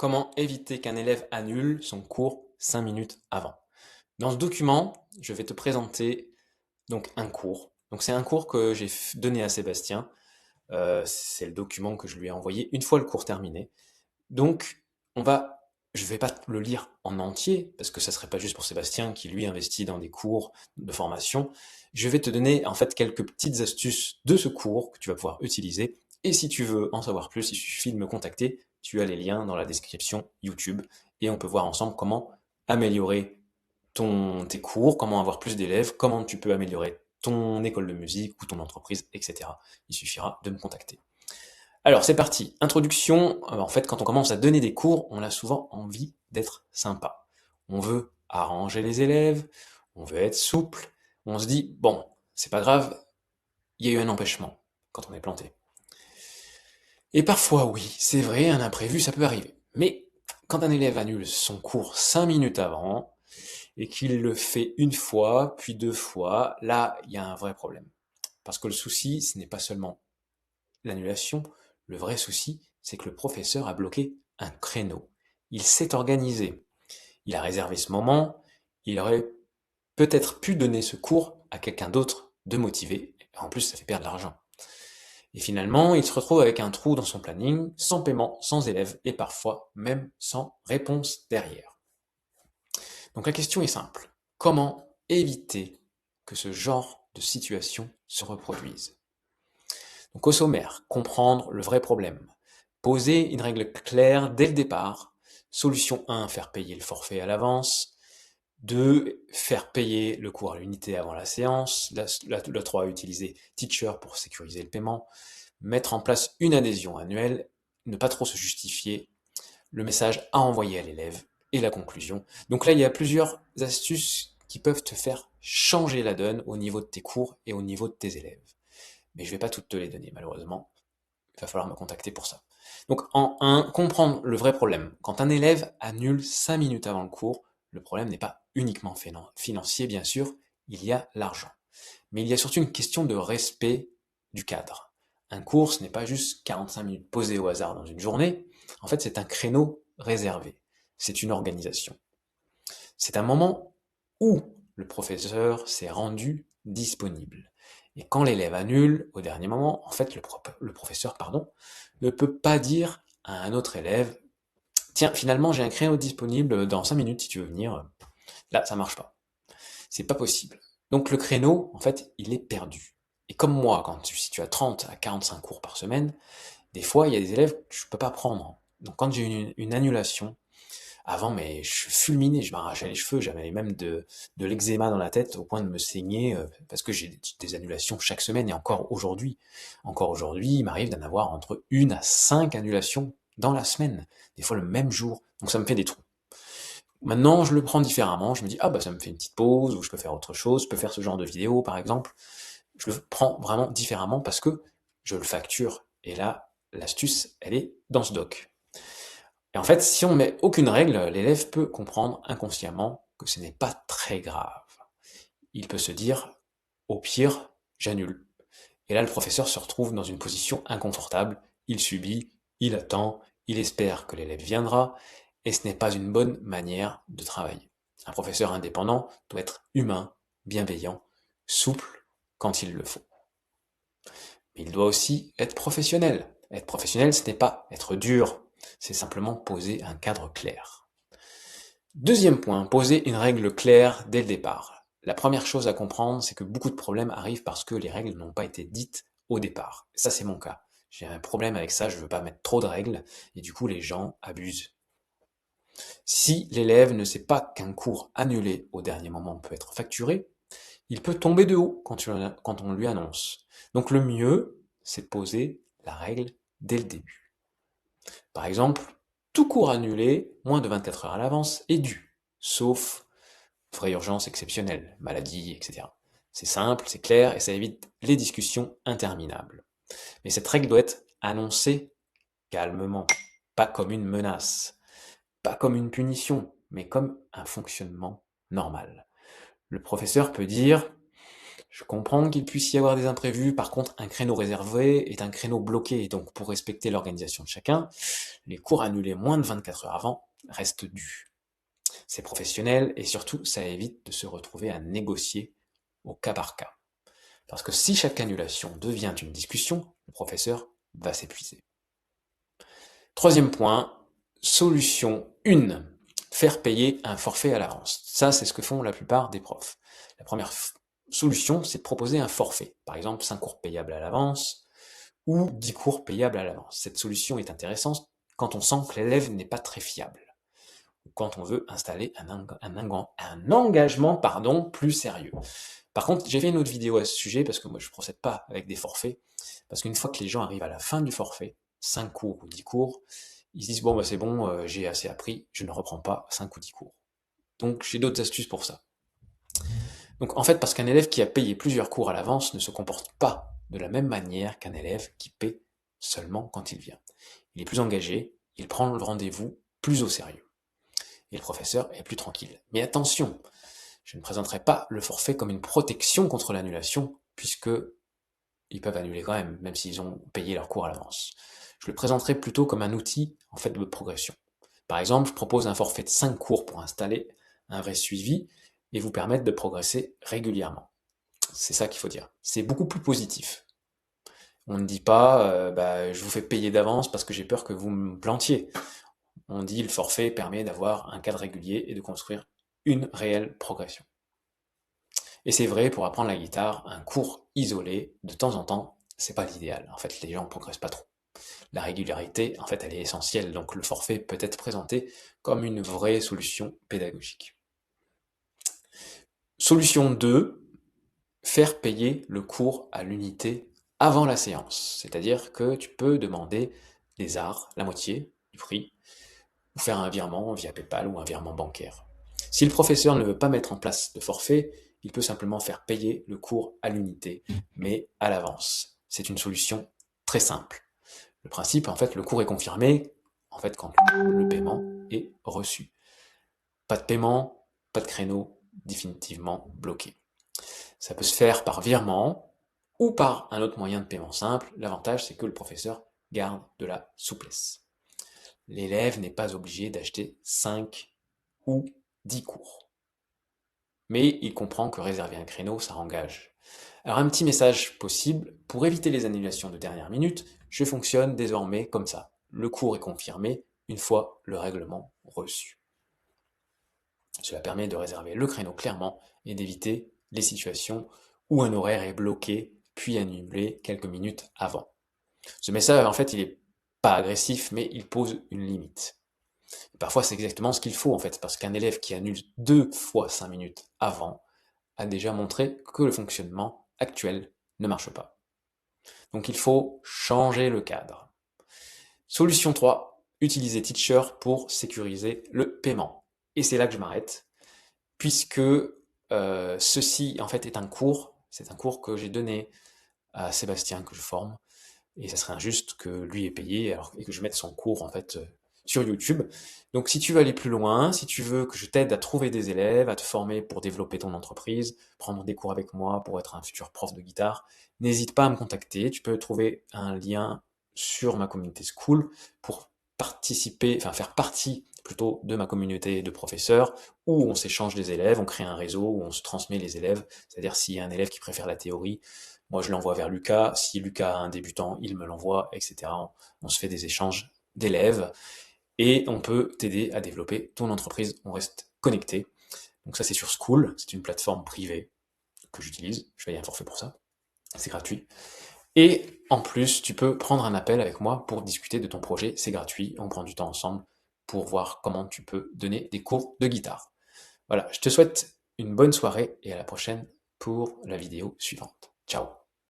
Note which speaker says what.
Speaker 1: Comment éviter qu'un élève annule son cours 5 minutes avant? Dans ce document, je vais te présenter donc un cours. Donc c'est un cours que j'ai donné à Sébastien. C'est le document que je lui ai envoyé une fois le cours terminé. Donc je vais pas le lire en entier parce que ça serait pas juste pour Sébastien qui lui investit dans des cours de formation. Je vais te donner en fait quelques petites astuces de ce cours que tu vas pouvoir utiliser. Et si tu veux en savoir plus, il suffit de me contacter. Tu as les liens dans la description YouTube et on peut voir ensemble comment améliorer tes cours, comment avoir plus d'élèves, comment tu peux améliorer ton école de musique ou ton entreprise, etc. Il suffira de me contacter. Alors c'est parti. Introduction. En fait, quand on commence à donner des cours, on a souvent envie d'être sympa. On veut arranger les élèves, on veut être souple. On se dit, bon, c'est pas grave, il y a eu un empêchement quand on est planté. Et parfois, oui, c'est vrai, un imprévu, ça peut arriver. Mais quand un élève annule son cours 5 minutes avant, et qu'il le fait une fois, puis deux fois, là, il y a un vrai problème. Parce que le souci, ce n'est pas seulement l'annulation, le vrai souci, c'est que le professeur a bloqué un créneau. Il s'est organisé. Il a réservé ce moment. Il aurait peut-être pu donner ce cours à quelqu'un d'autre de motivé. En plus, ça fait perdre de l'argent. Et finalement, il se retrouve avec un trou dans son planning, sans paiement, sans élèves, et parfois même sans réponse derrière. Donc la question est simple. Comment éviter que ce genre de situation se reproduise? Donc au sommaire, comprendre le vrai problème. Poser une règle claire dès le départ. Solution 1, faire payer le forfait à l'avance. 2, faire payer le cours à l'unité avant la séance. La 3, utiliser Teacher pour sécuriser le paiement. Mettre en place une adhésion annuelle. Ne pas trop se justifier. Le message à envoyer à l'élève et la conclusion. Donc là, il y a plusieurs astuces qui peuvent te faire changer la donne au niveau de tes cours et au niveau de tes élèves. Mais je vais pas toutes te les donner, malheureusement. Il va falloir me contacter pour ça. Donc en 1, comprendre le vrai problème. Quand un élève annule 5 minutes avant le cours, le problème n'est pas uniquement financier, bien sûr, il y a l'argent. Mais il y a surtout une question de respect du cadre. Un cours, ce n'est pas juste 45 minutes posées au hasard dans une journée. En fait, c'est un créneau réservé. C'est une organisation. C'est un moment où le professeur s'est rendu disponible. Et quand l'élève annule au dernier moment, en fait, le professeur, ne peut pas dire à un autre élève, tiens, finalement, j'ai un créneau disponible dans 5 minutes si tu veux venir. Là, ça marche pas. C'est pas possible. Donc le créneau, en fait, il est perdu. Et comme moi, si tu as 30 à 45 cours par semaine, des fois, il y a des élèves que je peux pas prendre. Donc quand j'ai une annulation, avant, mais je fulminais, je m'arrachais les cheveux, j'avais même de l'eczéma dans la tête au point de me saigner, parce que j'ai des annulations chaque semaine, et encore aujourd'hui, il m'arrive d'en avoir entre 1 à 5 annulations dans la semaine, des fois le même jour, donc ça me fait des trous. Maintenant, je le prends différemment, je me dis, ah bah ça me fait une petite pause, ou je peux faire autre chose, je peux faire ce genre de vidéo par exemple, je le prends vraiment différemment parce que je le facture, et là, l'astuce, elle est dans ce doc. Et en fait, si on met aucune règle, l'élève peut comprendre inconsciemment que ce n'est pas très grave. Il peut se dire, au pire, j'annule. Et là, le professeur se retrouve dans une position inconfortable. Il subit, il attend, il espère que l'élève viendra, et ce n'est pas une bonne manière de travailler. Un professeur indépendant doit être humain, bienveillant, souple quand il le faut. Mais il doit aussi être professionnel. Être professionnel, ce n'est pas être dur, c'est simplement poser un cadre clair. Deuxième point, poser une règle claire dès le départ. La première chose à comprendre, c'est que beaucoup de problèmes arrivent parce que les règles n'ont pas été dites au départ. Ça, c'est mon cas. J'ai un problème avec ça, je veux pas mettre trop de règles, et du coup, les gens abusent. Si l'élève ne sait pas qu'un cours annulé au dernier moment peut être facturé, il peut tomber de haut quand on lui annonce. Donc le mieux, c'est de poser la règle dès le début. Par exemple, tout cours annulé, moins de 24 heures à l'avance, est dû, sauf vraie urgence exceptionnelle, maladie, etc. C'est simple, c'est clair, et ça évite les discussions interminables. Mais cette règle doit être annoncée calmement, pas comme une menace, pas comme une punition, mais comme un fonctionnement normal. Le professeur peut dire Je comprends qu'il puisse y avoir des imprévus, par contre, un créneau réservé est un créneau bloqué, donc pour respecter l'organisation de chacun, les cours annulés moins de 24 heures avant restent dus. C'est professionnel et surtout, ça évite de se retrouver à négocier au cas par cas. Parce que si chaque annulation devient une discussion, le professeur va s'épuiser. Troisième point, solution 1, faire payer un forfait à l'avance. Ça, c'est ce que font la plupart des profs. La première solution, c'est de proposer un forfait. Par exemple, 5 cours payables à l'avance ou 10 cours payables à l'avance. Cette solution est intéressante quand on sent que l'élève n'est pas très fiable ou quand on veut installer un engagement plus sérieux. Par contre, j'ai fait une autre vidéo à ce sujet parce que moi je ne procède pas avec des forfaits, parce qu'une fois que les gens arrivent à la fin du forfait, 5 cours ou 10 cours, ils se disent bon bah c'est bon, j'ai assez appris, je ne reprends pas 5 ou 10 cours. Donc j'ai d'autres astuces pour ça. Donc en fait, parce qu'un élève qui a payé plusieurs cours à l'avance ne se comporte pas de la même manière qu'un élève qui paie seulement quand il vient. Il est plus engagé, il prend le rendez-vous plus au sérieux. Et le professeur est plus tranquille. Mais attention, je ne présenterai pas le forfait comme une protection contre l'annulation, puisque ils peuvent annuler quand même s'ils ont payé leur cours à l'avance. Je le présenterai plutôt comme un outil en fait de progression. Par exemple, je propose un forfait de 5 cours pour installer un vrai suivi et vous permettre de progresser régulièrement. C'est ça qu'il faut dire. C'est beaucoup plus positif. On ne dit pas je vous fais payer d'avance parce que j'ai peur que vous me plantiez. On dit le forfait permet d'avoir un cadre régulier et de construire une réelle progression. Et c'est vrai, pour apprendre la guitare, un cours isolé, de temps en temps, c'est pas l'idéal. En fait, les gens ne progressent pas trop. La régularité, en fait, elle est essentielle, donc le forfait peut être présenté comme une vraie solution pédagogique. Solution 2, faire payer le cours à l'unité avant la séance. C'est-à-dire que tu peux demander des arts, la moitié du prix, ou faire un virement via PayPal ou un virement bancaire. Si le professeur ne veut pas mettre en place de forfait, il peut simplement faire payer le cours à l'unité, mais à l'avance. C'est une solution très simple. Le principe, en fait, le cours est confirmé, en fait, quand le paiement est reçu. Pas de paiement, pas de créneau, définitivement bloqué. Ça peut se faire par virement ou par un autre moyen de paiement simple. L'avantage, c'est que le professeur garde de la souplesse. L'élève n'est pas obligé d'acheter 5 ou 10 cours. Mais il comprend que réserver un créneau, ça engage. Alors un petit message possible, pour éviter les annulations de dernière minute, je fonctionne désormais comme ça. Le cours est confirmé une fois le règlement reçu. Cela permet de réserver le créneau clairement et d'éviter les situations où un horaire est bloqué puis annulé quelques minutes avant. Ce message, en fait, il n'est pas agressif, mais il pose une limite. Et parfois, c'est exactement ce qu'il faut, en fait, parce qu'un élève qui annule 2 fois 5 minutes avant a déjà montré que le fonctionnement actuel ne marche pas. Donc il faut changer le cadre. Solution 3, utiliser Teacher pour sécuriser le paiement. Et c'est là que je m'arrête, puisque ceci, en fait, c'est un cours que j'ai donné à Sébastien, que je forme, et ça serait injuste que lui ait payé et que je mette son cours en fait sur YouTube. Donc si tu veux aller plus loin, si tu veux que je t'aide à trouver des élèves, à te former pour développer ton entreprise, prendre des cours avec moi pour être un futur prof de guitare, n'hésite pas à me contacter. Tu peux trouver un lien sur ma communauté School pour participer, enfin faire partie plutôt de ma communauté de professeurs, où on s'échange des élèves, on crée un réseau, où on se transmet les élèves, c'est-à-dire s'il y a un élève qui préfère la théorie, moi, je l'envoie vers Lucas. Si Lucas a un débutant, il me l'envoie, etc. On se fait des échanges d'élèves et on peut t'aider à développer ton entreprise. On reste connecté. Donc ça, c'est sur School. C'est une plateforme privée que j'utilise. Je paye un forfait pour ça. C'est gratuit. Et en plus, tu peux prendre un appel avec moi pour discuter de ton projet. C'est gratuit. On prend du temps ensemble pour voir comment tu peux donner des cours de guitare. Voilà, je te souhaite une bonne soirée et à la prochaine pour la vidéo suivante. Ciao.